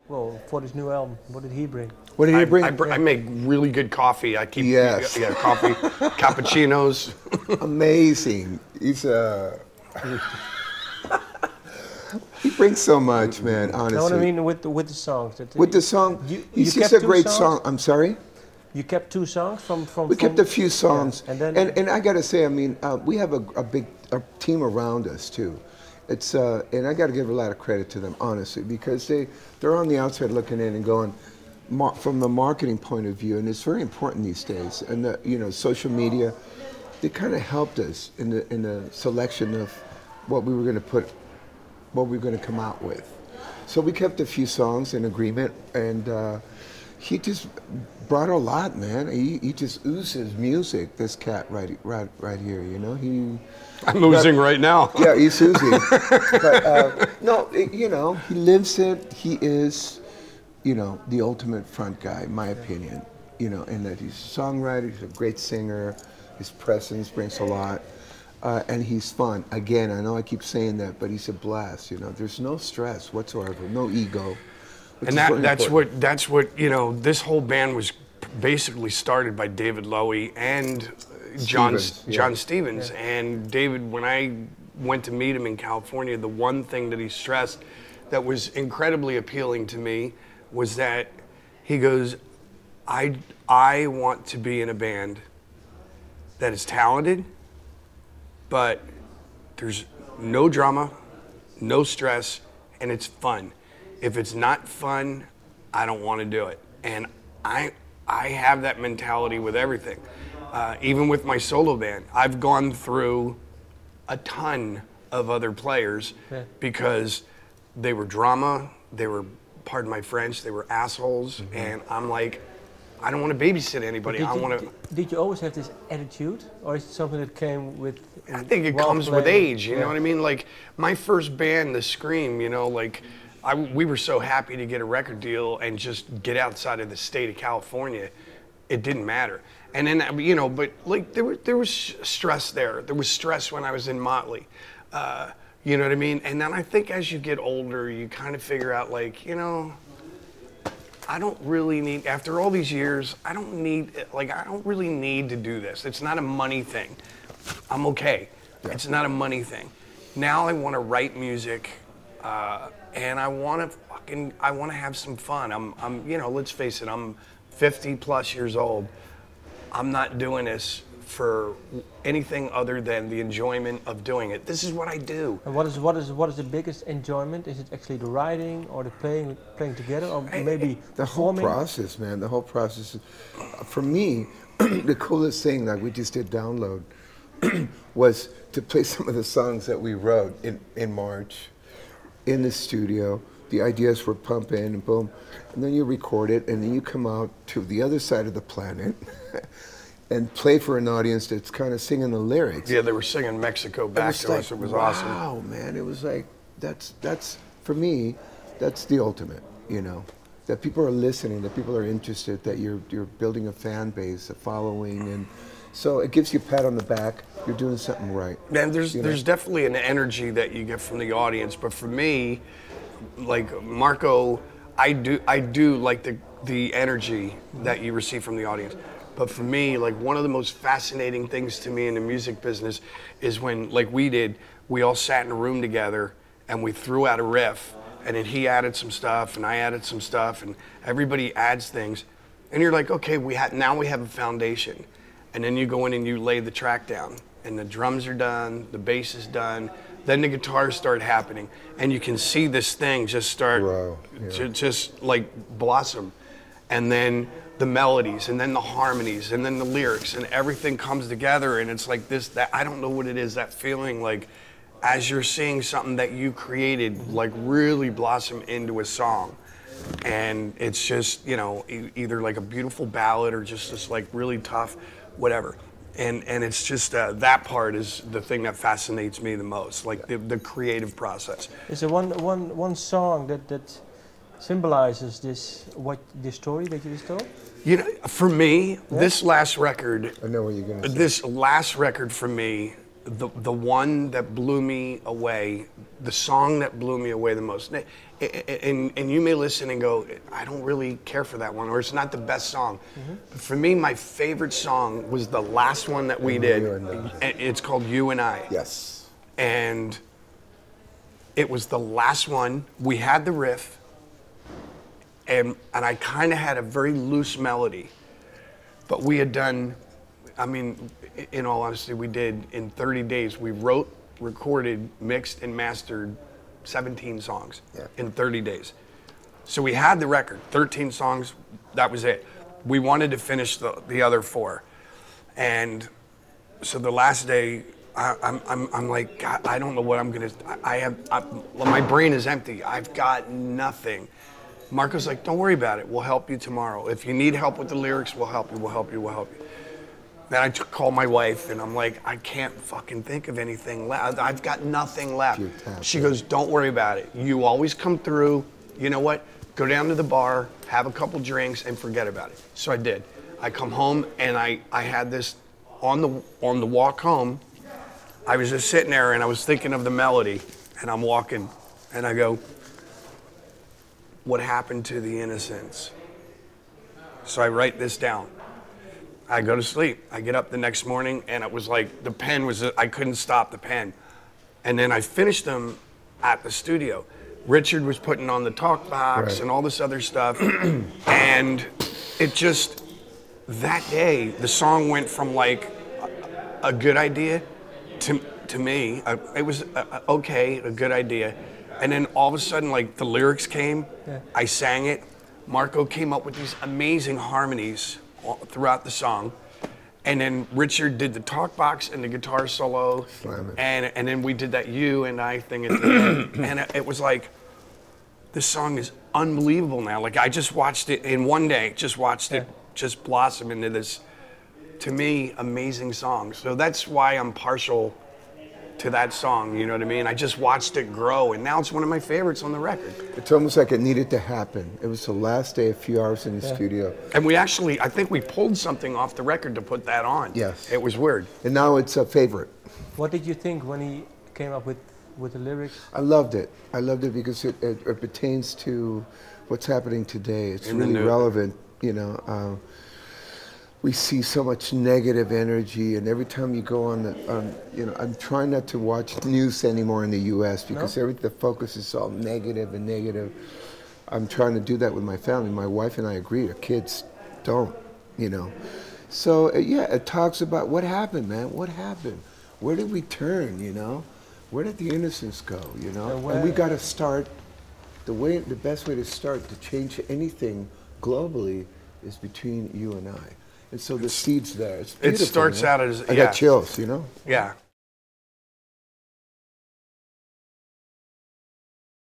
well, for this new album? What did he bring? What did he bring? I make really good coffee. I keep coffee, cappuccinos. Amazing. He's he brings so much, man. Honestly. No, what I mean with the songs. With the song, he's just a great song. I'm sorry. You kept 2 songs from. We kept a few songs, yeah. and I got to say, I mean, we have a big team around us too. It's and I got to give a lot of credit to them, honestly, because they're on the outside looking in and going from the marketing point of view, and it's very important these days. And social media, they kind of helped us in the selection of what we were going to put, what we were going to come out with. So we kept a few songs in agreement, and he just brought a lot, man. He just oozes music. This cat right here, you know. I'm oozing right now. Yeah, he's oozing. But no, he lives it. He is, the ultimate front guy, in my opinion. And that he's a songwriter. He's a great singer. His presence brings a lot. And he's fun. Again, I know I keep saying that, but he's a blast. There's no stress whatsoever, no ego. And that's what this whole band was basically started by David Lowy and John Stevens. Yeah. And David, when I went to meet him in California, the one thing that he stressed that was incredibly appealing to me was that he goes, I want to be in a band that is talented, but there's no drama, no stress, and it's fun. If it's not fun, I don't want to do it. And I have that mentality with everything. Even with my solo band, I've gone through a ton of other players because they were drama, they were, pardon my French, they were assholes, and I'm like, I don't want to babysit anybody. Did you always have this attitude, or is it something that came with? I think it comes with age. You know what I mean? Like my first band, The Scream. We were so happy to get a record deal and just get outside of the state of California. It didn't matter. And then but like there was stress there. There was stress when I was in Motley. You know what I mean? And then I think as you get older, you kind of figure out like, I don't really need, after all these years, I don't really need to do this. It's not a money thing. I'm okay. Yeah. It's not a money thing. Now I want to write music, and I want to have some fun. Let's face it, I'm 50 plus years old. I'm not doing this for anything other than the enjoyment of doing it. This is what I do. And what is the biggest enjoyment? Is it actually the writing or the playing together, or maybe the whole process, man? The whole process. For me, the coolest thing, like we just did Download, was to play some of the songs that we wrote in March in the studio. The ideas were pumping and boom, and then you record it, and then you come out to the other side of the planet. And play for an audience that's kind of singing the lyrics. Yeah, they were singing Mexico back to us. It was awesome. Wow, man! It was like that's for me, that's the ultimate. That people are listening, that people are interested, that you're building a fan base, a following, and so it gives you a pat on the back. You're doing something right. Man, there's definitely an energy that you get from the audience, but for me, like Marco, I do like the energy that you receive from the audience. But for me, like one of the most fascinating things to me in the music business is when, like we all sat in a room together and we threw out a riff, and then he added some stuff and I added some stuff, and everybody adds things, and you're like, okay, now we have a foundation, and then you go in and you lay the track down, and the drums are done, the bass is done, then the guitars start happening, and you can see this thing just start just like blossom, and then the melodies, and then the harmonies, and then the lyrics, and everything comes together, and it's like that I don't know what it is, that feeling like as you're seeing something that you created like really blossom into a song, and it's just either like a beautiful ballad or just this like really tough whatever, and it's just that part is the thing that fascinates me the most, like the creative process. Is there one song that symbolizes this story that you just told? For me, this last record. I know what you're gonna say. This last record for me, the one that blew me away, the song that blew me away the most, and you may listen and go, I don't really care for that one, or it's not the best song. But for me, my favorite song was the last one that we did. It's called You and I. Yes. And it was the last one. We had the riff, and I kind of had a very loose melody. But we had done, I mean, in all honesty, we did in 30 days, we wrote, recorded, mixed, and mastered 17 songs in 30 days. So we had the record, 13 songs, that was it. We wanted to finish the other 4. And so the last day, I'm like, God, I don't know what I'm gonna, my brain is empty. I've got nothing. Marco's like, don't worry about it. We'll help you tomorrow. If you need help with the lyrics, we'll help you, we'll help you, we'll help you. Then I called my wife and I'm like, I can't fucking think of anything left. I've got nothing left. She goes, don't worry about it. You always come through. You know what? Go down to the bar, have a couple drinks, and forget about it. So I did. I come home and I had this on the walk home. I was just sitting there and I was thinking of the melody, and I'm walking and I go, what happened to the innocence? So I write this down. I go to sleep. I get up the next morning and it was like the pen was, I couldn't stop the pen. And then I finished them at the studio. Richard was putting on the talk box and all this other stuff. And it just, that day, the song went from like a good idea to me. It was okay, a good idea. And then all of a sudden, like the lyrics came, I sang it. Marco came up with these amazing harmonies throughout the song, and then Richard did the talk box and the guitar solo, and then we did that You and I thing at the end, and it was like, this song is unbelievable now. Like I just watched it in one day, it just blossom into this, to me, amazing song. So that's why I'm partial to that song, you know what I mean? I just watched it grow, and now it's one of my favorites on the record. It's almost like it needed to happen. It was the last day, a few hours in the studio. And we actually, I think we pulled something off the record to put that on. Yes. It was weird. And now it's a favorite. What did you think when he came up with the lyrics? I loved it. I loved it because it pertains to what's happening today. It's really relevant, you know. We see so much negative energy, and every time you go on you know, I'm trying not to watch news anymore in the U.S. because the focus is all negative and negative. I'm trying to do that with my family. My wife and I agree. Our kids don't, you know. So yeah, it talks about what happened, man. What happened? Where did we turn? You know, where did the innocence go? You know, and we got to start. The best way to start to change anything globally is between you and I. And so the seed's there. It's beautiful, it starts out as, I got chills, you know? Yeah.